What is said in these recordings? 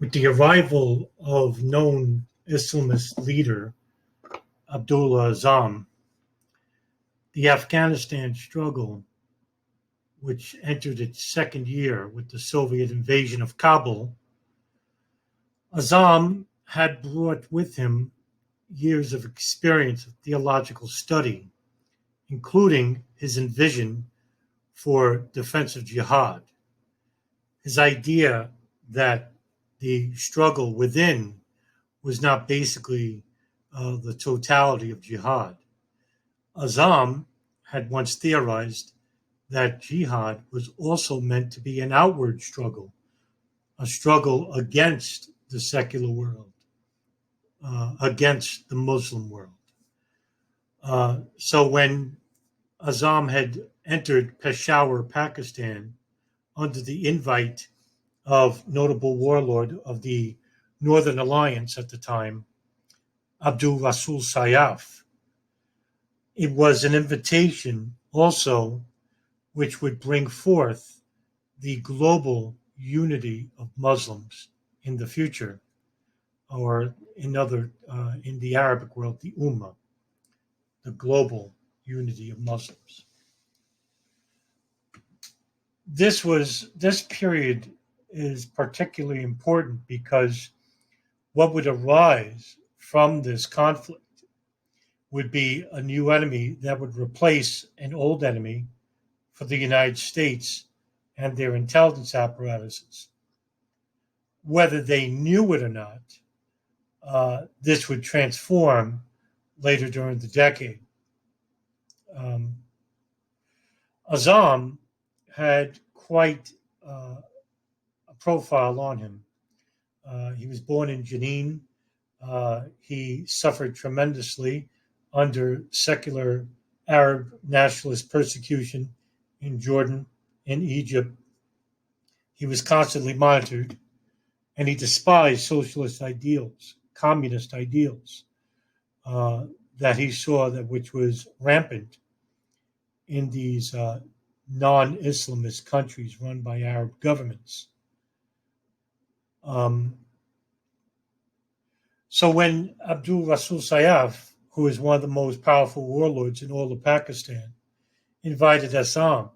With the arrival of known Islamist leader Abdullah Azzam, the Afghanistan struggle, which entered its second year with the Soviet invasion of Kabul, Azzam had brought with him years of experience of theological study, including his vision for defensive jihad. His idea that the struggle within was not basically the totality of jihad. Azzam had once theorized that jihad was also meant to be an outward struggle, a struggle against the secular world, against the Muslim world. So when Azzam had entered Peshawar, Pakistan, under the invite of notable warlord of the Northern Alliance at the time, Abdul Rasul Sayyaf, it was an invitation also which would bring forth the global unity of Muslims in the future, or in the Arabic world, the ummah, the global unity of Muslims. This period is particularly important because what would arise from this conflict would be a new enemy that would replace an old enemy for the United States and their intelligence apparatuses. Whether they knew it or not, this would transform later during the decade. Azzam had quite a profile on him. He was born in Jenin. He suffered tremendously under secular Arab nationalist persecution in Jordan, in Egypt. He was constantly monitored, and he despised socialist ideals, communist ideals that he saw which was rampant in these non-Islamist countries run by Arab governments. So when Abdul Rasul Sayyaf, who is one of the most powerful warlords in all of Pakistan, invited Azzam,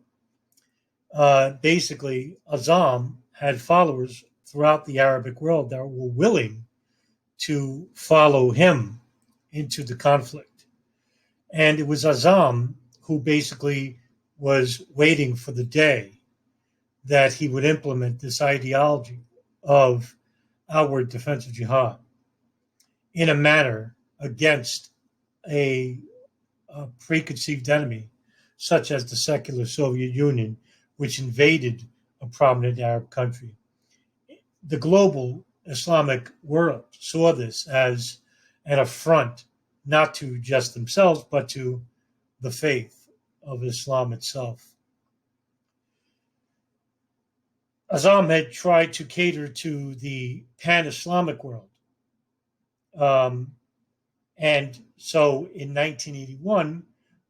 basically Azzam had followers throughout the Arabic world that were willing to follow him into the conflict. And it was Azzam who basically was waiting for the day that he would implement this ideology of outward defensive jihad in a manner against a preconceived enemy, such as the secular Soviet Union, which invaded a prominent Arab country. The global Islamic world saw this as an affront, not to just themselves, but to the faith of Islam itself. Azzam had tried to cater to the pan-Islamic world. And so in 1981,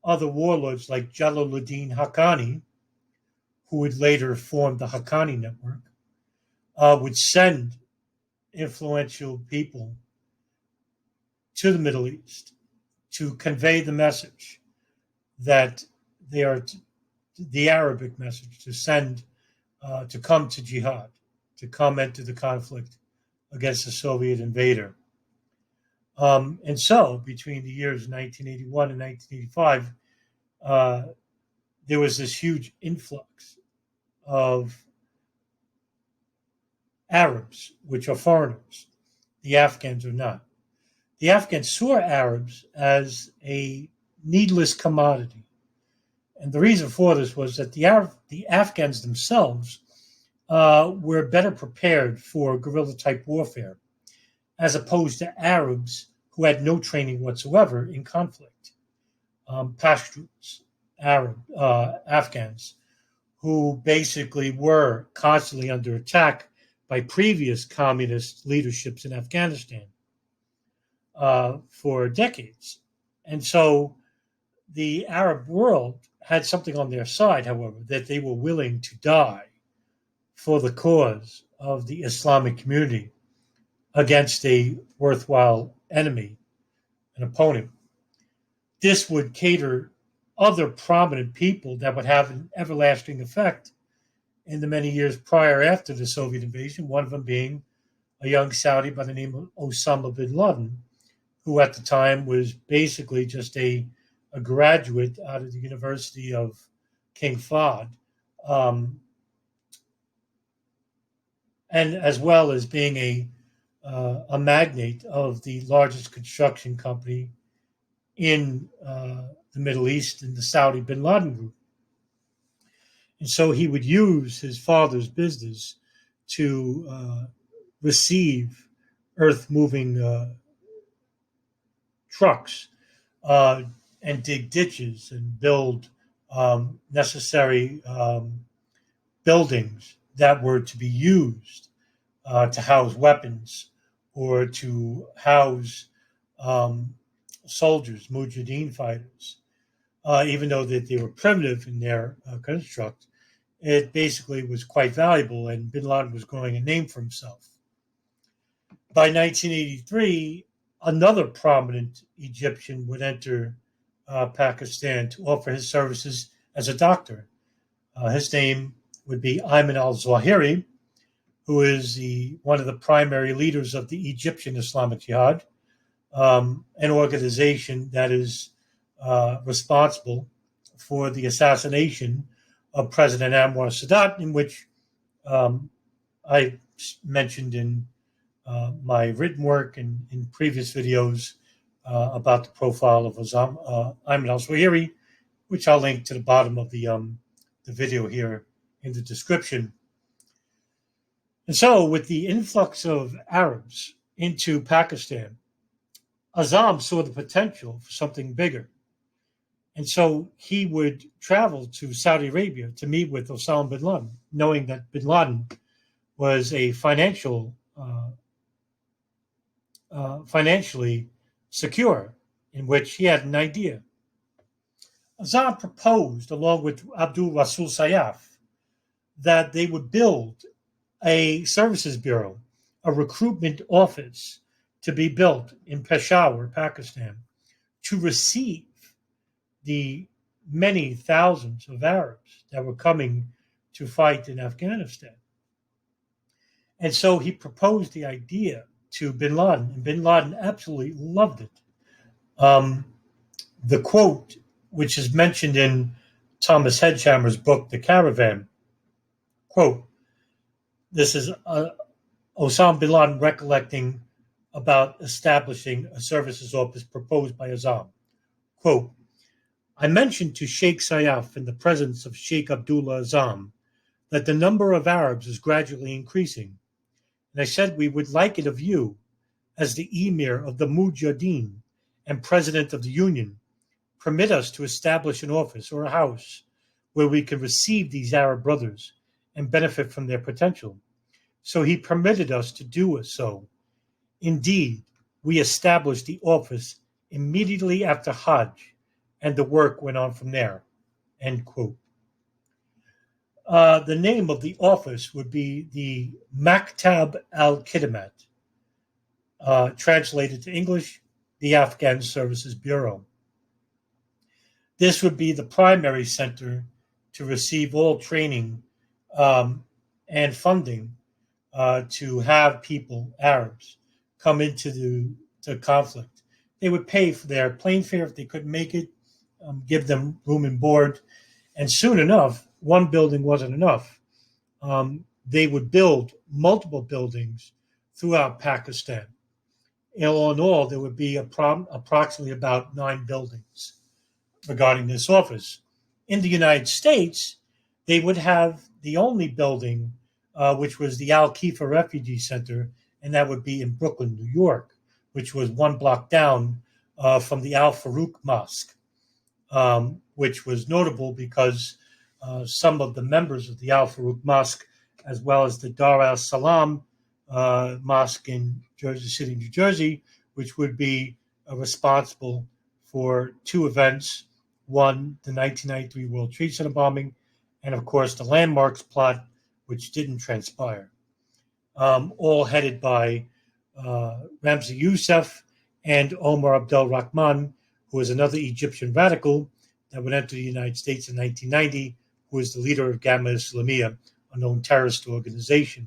other warlords like Jalaluddin Haqqani, who would later form the Haqqani network, would send influential people to the Middle East to convey the message that they are the Arabic message, to come to jihad, to come into the conflict against the Soviet invader. And so between the years 1981 and 1985, there was this huge influx of Arabs, which are foreigners. The Afghans are not. The Afghans saw Arabs as a needless commodity. And the reason for this was that the Afghans themselves were better prepared for guerrilla-type warfare, as opposed to Arabs who had no training whatsoever in conflict. Pashtuns, Afghans, who basically were constantly under attack by previous communist leaderships in Afghanistan for decades. And so the Arab world had something on their side, however, that they were willing to die for the cause of the Islamic community. against a worthwhile enemy, an opponent. This would cater other prominent people that would have an everlasting effect in the many years prior after the Soviet invasion, one of them being a young Saudi by the name of Osama Bin Laden, who at the time was basically just a graduate out of the University of King Fahd, and as well as being a magnate of the largest construction company in the Middle East in the Saudi Bin Laden group. And so he would use his father's business to receive earth-moving trucks and dig ditches and build necessary buildings that were to be used to house weapons or to house soldiers, Mujahideen fighters. Even though that they were primitive in their construct, it basically was quite valuable, and Bin Laden was growing a name for himself. By 1983, another prominent Egyptian would enter Pakistan to offer his services as a doctor. His name would be Ayman al-Zawahiri, who is one of the primary leaders of the Egyptian Islamic Jihad, an organization that is responsible for the assassination of President Anwar Sadat, in which I mentioned in my written work and in previous videos about the profile of Ayman al-Zawahiri, which I'll link to the bottom of the video here in the description. And so, with the influx of Arabs into Pakistan, Azzam saw the potential for something bigger. And so he would travel to Saudi Arabia to meet with Osama bin Laden, knowing that bin Laden was a financially secure, in which he had an idea. Azzam proposed, along with Abdul Rasul Sayyaf, that they would build a services bureau, a recruitment office to be built in Peshawar, Pakistan, to receive the many thousands of Arabs that were coming to fight in Afghanistan. And so he proposed the idea to bin Laden, and bin Laden absolutely loved it. The quote, which is mentioned in Thomas Hedgehammer's book, The Caravan, quote, this is Osama bin Laden recollecting about establishing a services office proposed by Azzam. Quote, I mentioned to Sheikh Sayyaf in the presence of Sheikh Abdullah Azzam that the number of Arabs is gradually increasing, and I said we would like it of you, as the Emir of the Mujahideen and President of the Union, permit us to establish an office or a house where we can receive these Arab brothers and benefit from their potential. So he permitted us to do so. Indeed, we established the office immediately after Hajj, and the work went on from there. End quote. The name of the office would be the Maktab al-Khidamat, translated to English, the Afghan Services Bureau. This would be the primary center to receive all training and funding to have people, Arabs, come into the conflict. They would pay for their plane fare if they couldn't make it, give them room and board, and soon enough, one building wasn't enough. They would build multiple buildings throughout Pakistan. All in all, there would be approximately about 9 buildings regarding this office. In the United States, they would have the only building, which was the Al-Khifa Refugee Center, and that would be in Brooklyn, New York, which was 1 block down from the Al-Farouq Mosque, which was notable because some of the members of the Al-Farouq Mosque, as well as the Dar al-Salam Mosque in Jersey City, New Jersey, which would be responsible for 2 events. One, the 1993 World Trade Center bombing, and of course the landmarks plot, which didn't transpire. All headed by Ramzi Youssef, and Omar Abdel Rahman, who was another Egyptian radical that would enter the United States in 1990, who was the leader of Gamma Islamiyah, a known terrorist organization.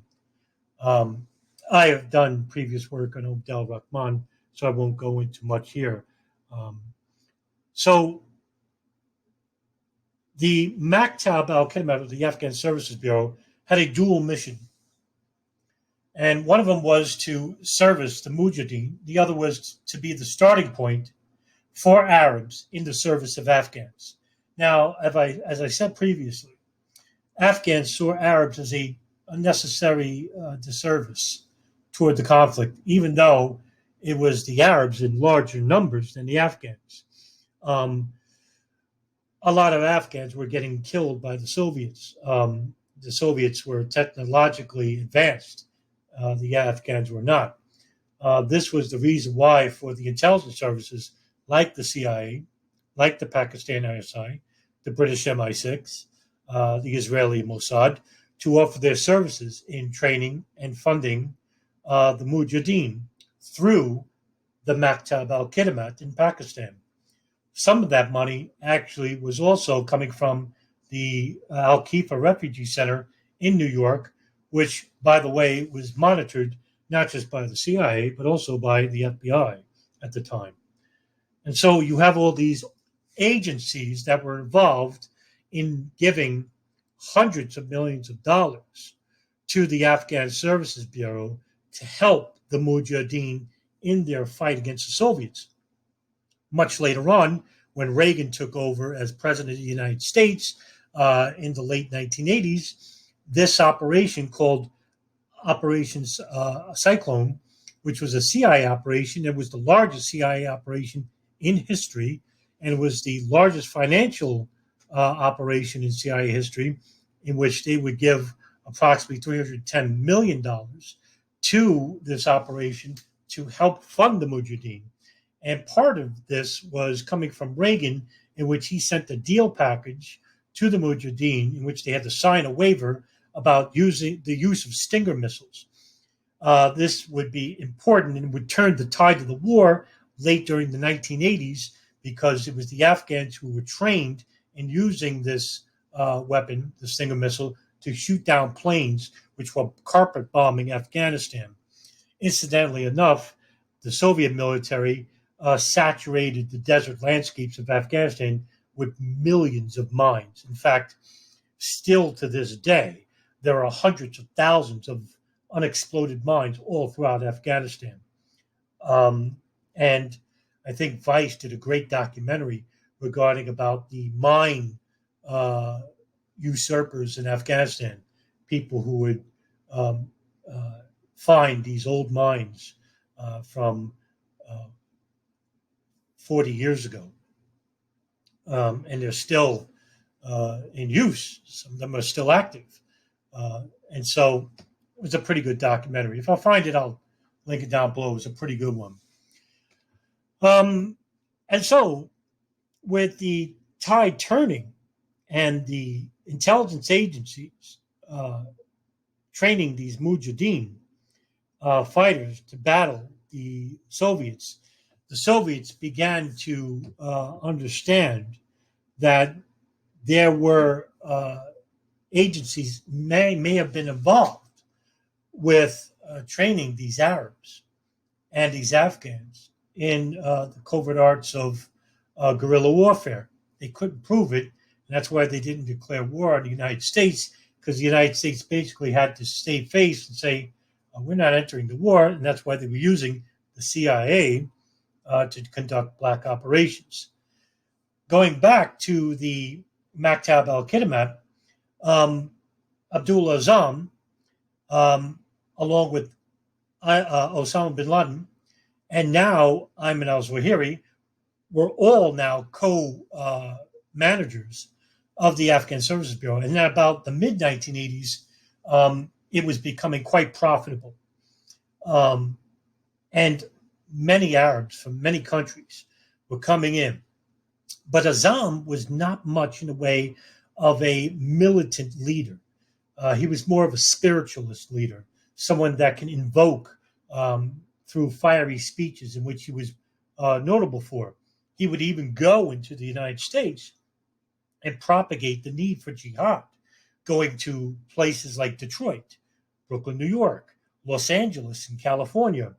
I have done previous work on Abdel Rahman, so I won't go into much here. So the Maktab al-Khidamat, or the Afghan Services Bureau, had a dual mission. And one of them was to service the Mujahideen. The other was to be the starting point for Arabs in the service of Afghans. Now, as I said previously, Afghans saw Arabs as a unnecessary disservice toward the conflict, even though it was the Arabs in larger numbers than the Afghans. A lot of Afghans were getting killed by the Soviets. The Soviets were technologically advanced. The Afghans were not. This was the reason why, for the intelligence services like the CIA, like the Pakistan ISI, the British MI6, the Israeli Mossad, to offer their services in training and funding the Mujahideen through the Maktab al-Khidamat in Pakistan. Some of that money actually was also coming from the Al-Khifa Refugee Center in New York, which, by the way, was monitored not just by the CIA, but also by the FBI at the time. And so you have all these agencies that were involved in giving hundreds of millions of dollars to the Afghan Services Bureau to help the Mujahideen in their fight against the Soviets. Much later on, when Reagan took over as president of the United States in the late 1980s, this operation called Operation Cyclone, which was a CIA operation, it was the largest CIA operation in history, and it was the largest financial operation in CIA history, in which they would give approximately $310 million to this operation to help fund the Mujahideen. And part of this was coming from Reagan, in which he sent a deal package to the Mujahideen, in which they had to sign a waiver about using the use of Stinger missiles. This would be important and would turn the tide of the war late during the 1980s, because it was the Afghans who were trained in using this weapon, the Stinger missile, to shoot down planes which were carpet bombing Afghanistan. Incidentally enough, the Soviet military saturated the desert landscapes of Afghanistan with millions of mines. In fact, still to this day, there are hundreds of thousands of unexploded mines all throughout Afghanistan. And I think Vice did a great documentary regarding about the mine usurpers in Afghanistan, people who would find these old mines from 40 years ago. And they're still in use. Some of them are still active. And so it was a pretty good documentary. If I find it, I'll link it down below. It was a pretty good one. And so with the tide turning and the intelligence agencies training these Mujahideen fighters to battle the Soviets began to understand that there were agencies may have been involved with training these Arabs and these Afghans in the covert arts of guerrilla warfare. They couldn't prove it, and that's why they didn't declare war on the United States, because the United States basically had to save face and say, we're not entering the war, and that's why they were using the CIA to conduct black operations. Going back to the Maktab al-Khidamat, Abdullah Azzam, along with Osama Bin Laden, and now Ayman al-Zawahiri, were all now co-managers of the Afghan Services Bureau. And then about the mid-1980s, it was becoming quite profitable. And many Arabs from many countries were coming in. But Azzam was not much in the way of a militant leader. He was more of a spiritualist leader, someone that can invoke through fiery speeches in which he was notable for. He would even go into the United States and propagate the need for jihad, going to places like Detroit, Brooklyn, New York, Los Angeles in California,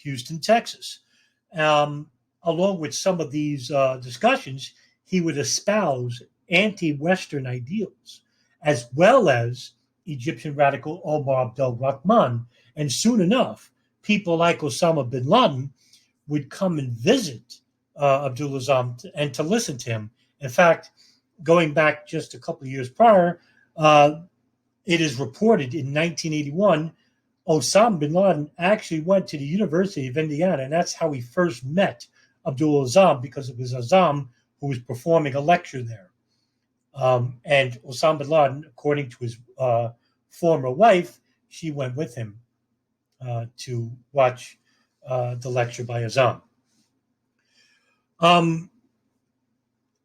Houston, Texas. Along with some of these discussions, he would espouse anti-Western ideals, as well as Egyptian radical Omar Abdul Rahman. And soon enough, people like Osama Bin Laden would come and visit Abdullah Azzam and to listen to him. In fact, going back just a couple of years prior, it is reported in 1981, Osama Bin Laden actually went to the University of Indiana, and that's how he first met Abdullah Azzam, because it was Azzam who was performing a lecture there. And Osama Bin Laden, according to his former wife, she went with him to watch the lecture by Azzam.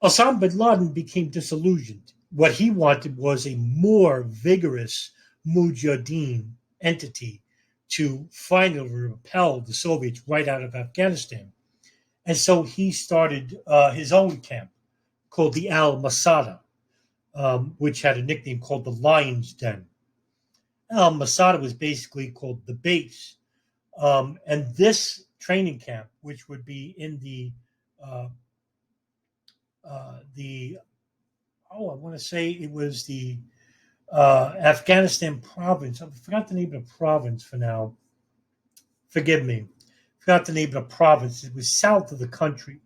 Osama bin Laden became disillusioned. What he wanted was a more vigorous Mujahideen entity to finally repel the Soviets right out of Afghanistan. And so he started his own camp called the al-Masada, which had a nickname called the Lion's Den. Al-Masada was basically called the base. And this training camp, which would be in I want to say it was the Afghanistan province. I forgot the name of the province for now. Forgive me. Forgot the name of the province. It was south of the country,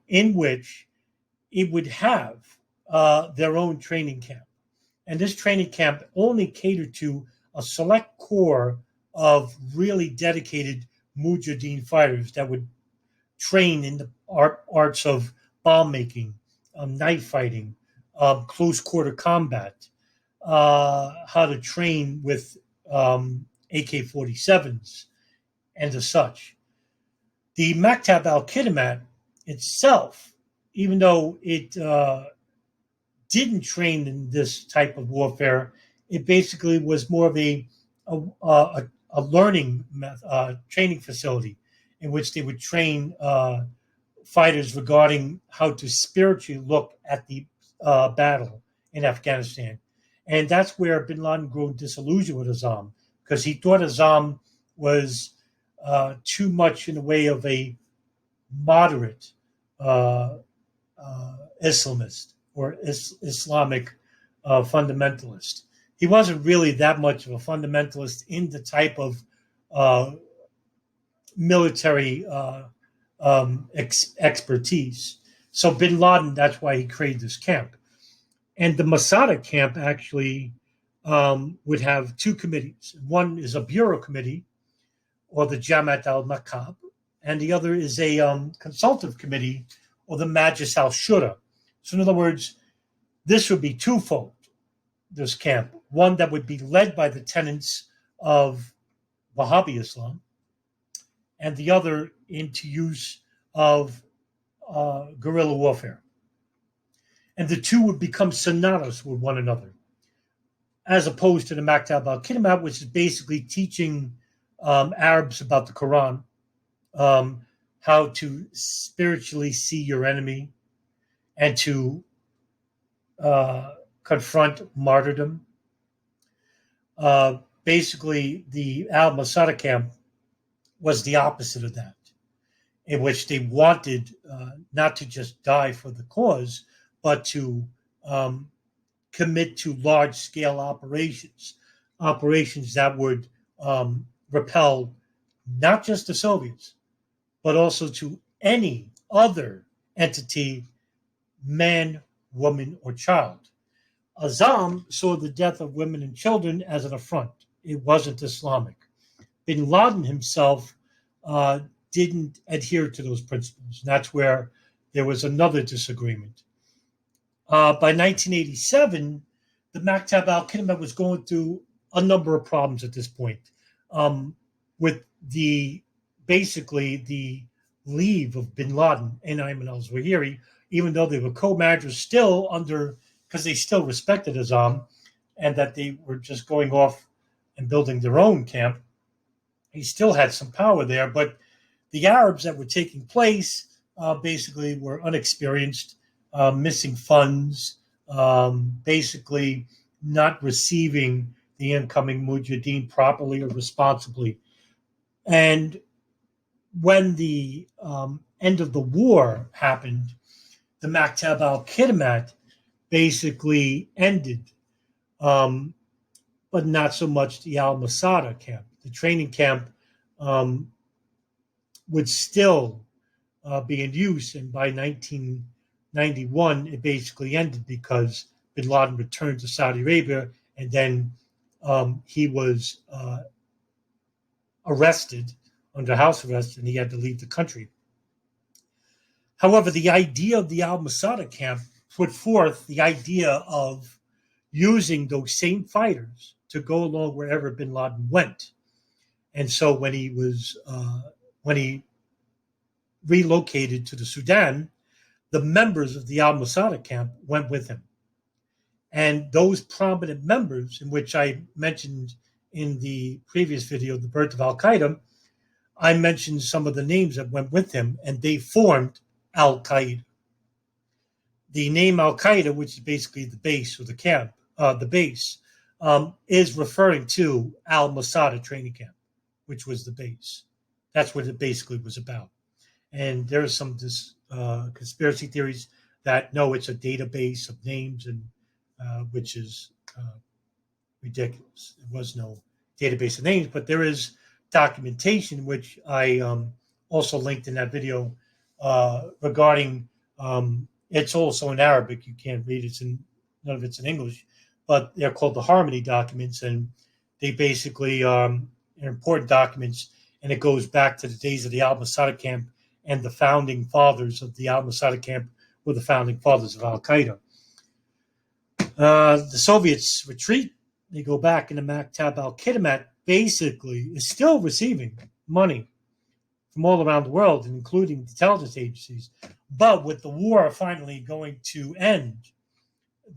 in which it would have their own training camp. And this training camp only catered to a select core of really dedicated Mujahideen fighters that would train in the arts of bomb making, knife fighting, close quarter combat, how to train with AK-47s and as such. The Maktab al-Khidamat itself, even though it didn't train in this type of warfare, it basically was more of a learning training facility in which they would train fighters regarding how to spiritually look at the battle in Afghanistan. And that's where bin Laden grew disillusioned with Azzam, because he thought Azzam was too much in the way of a moderate Islamist or Islamic fundamentalist. He wasn't really that much of a fundamentalist in the type of military expertise. So bin Laden, that's why he created this camp. And the Masada camp actually would have two committees. One is a bureau committee, or the Jamaat al-Maktab, and the other is a consultative committee, or the Majlis al-Shura. So in other words, this would be twofold, this camp. One that would be led by the tenets of Wahhabi Islam, and the other into use of guerrilla warfare. And the two would become synonymous with one another, as opposed to the Maktab al-Khidamat, which is basically teaching Arabs about the Quran, how to spiritually see your enemy, and to confront martyrdom. Basically, the al-Masada camp was the opposite of that, in which they wanted not to just die for the cause, but to commit to large-scale operations that would repel not just the Soviets, but also to any other entity, man, woman, or child. Azzam saw the death of women and children as an affront. It wasn't Islamic. Bin Laden himself didn't adhere to those principles. And that's where there was another disagreement. By 1987, the Maktab al-Khidamat was going through a number of problems at this point, with basically the leave of bin Laden and Ayman al-Zawahiri, even though they were co-managers still because they still respected Azzam, and that they were just going off and building their own camp. he still had some power there, but the Arabs that were taking place basically were unexperienced, missing funds, basically not receiving the incoming Mujahideen properly or responsibly. And when the end of the war happened, the Maktab al-Khidamat basically ended, but not so much the al-Masada camp. The training camp would still be in use, and by 1991, it basically ended because Bin Laden returned to Saudi Arabia, and then he was arrested under house arrest, and he had to leave the country. However, the idea of the al-Masada camp put forth the idea of using those same fighters to go along wherever Bin Laden went. And so when he relocated to the Sudan, the members of the al-Masada camp went with him. And those prominent members, in which I mentioned in the previous video, The Birth of Al-Qaeda, I mentioned some of the names that went with him, and they formed Al-Qaeda. The name Al-Qaeda, which is basically the base or the camp, the base, is referring to al-Masada training camp, which was the base. That's what it basically was about. And there are some conspiracy theories that, no, it's a database of names, and which is ridiculous. There was no database of names, but there is documentation, which I also linked in that video, regarding, it's also in Arabic. You can't read it. None of it's in English, but they're called the Harmony documents, and they basically are important documents, and it goes back to the days of the al-Masada camp, and the founding fathers of the al-Masada camp were the founding fathers of Al-Qaeda. The Soviets retreat. They go back, and the Maktab al-Khidamat basically is still receiving money from all around the world, including intelligence agencies. But with the war finally going to end,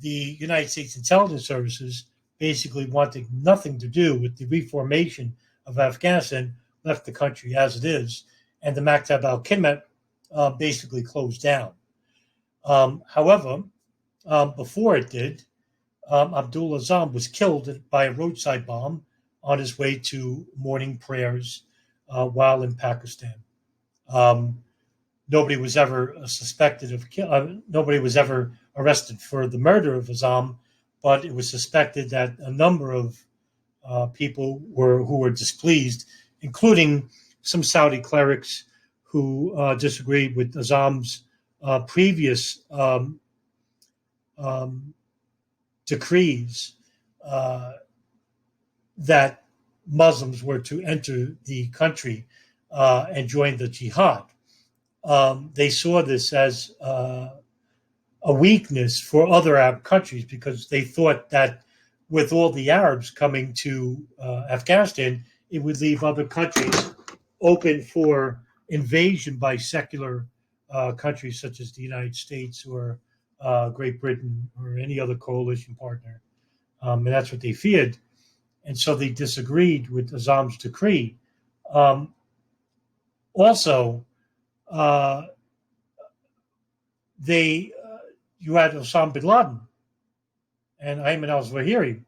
the United States intelligence services basically wanting nothing to do with the reformation of Afghanistan, left the country as it is, and the Maktab al-Khidamat basically closed down. However, before it did, Abdullah Azzam was killed by a roadside bomb on his way to morning prayers while in Pakistan. Nobody was ever nobody was ever arrested for the murder of Azzam, but it was suspected that a number of people who were displeased, including some Saudi clerics who disagreed with Azzam's previous decrees that Muslims were to enter the country and join the Jihad. They saw this as a weakness for other Arab countries, because they thought that with all the Arabs coming to Afghanistan, it would leave other countries open for invasion by secular countries such as the United States or Great Britain or any other coalition partner. And that's what they feared. And so they disagreed with Azzam's decree. Also, you had Osama Bin Laden and Ayman al-Zawahiri,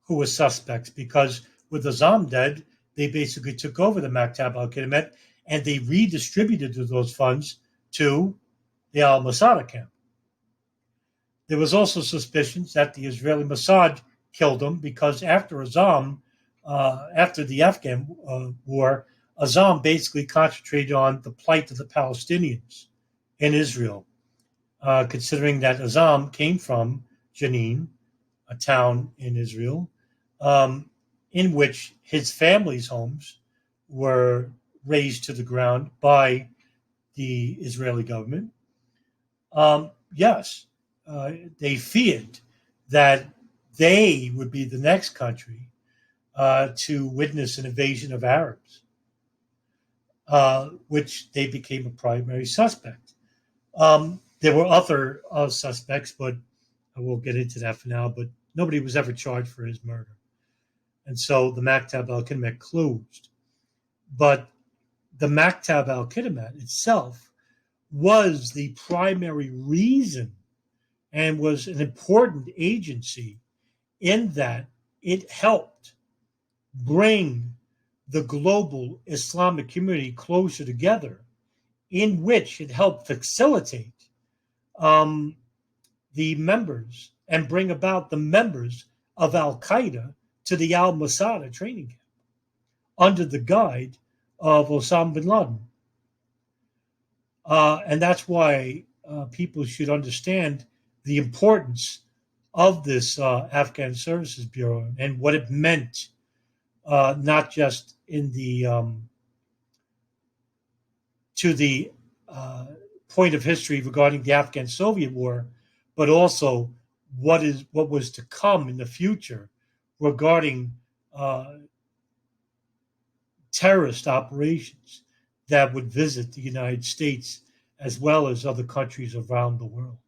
who were suspects, because with Azzam dead, they basically took over the Maktab al-Khidamat, and they redistributed those funds to the al-Masada camp. There was also suspicions that the Israeli Mossad killed him, because after Azzam, after the Afghan war, Azzam basically concentrated on the plight of the Palestinians in Israel, considering that Azzam came from Jenin, a town in Israel, in which his family's homes were razed to the ground by the Israeli government. Yes, they feared that they would be the next country to witness an invasion of Arabs, which they became a primary suspect. There were other suspects, but I won't get into that for now, but nobody was ever charged for his murder. And so the Maktab al-Khidamat closed. But the Maktab al-Khidamat itself was the primary reason and was an important agency in that it helped bring the global Islamic community closer together, in which it helped facilitate the members and bring about the members of Al-Qaeda to the al-Masada training camp under the guide of Osama Bin Laden. And that's why people should understand the importance of this Afghan Services Bureau and what it meant, not just in the to the point of history regarding the Afghan-Soviet War, but also what was to come in the future regarding terrorist operations that would visit the United States as well as other countries around the world.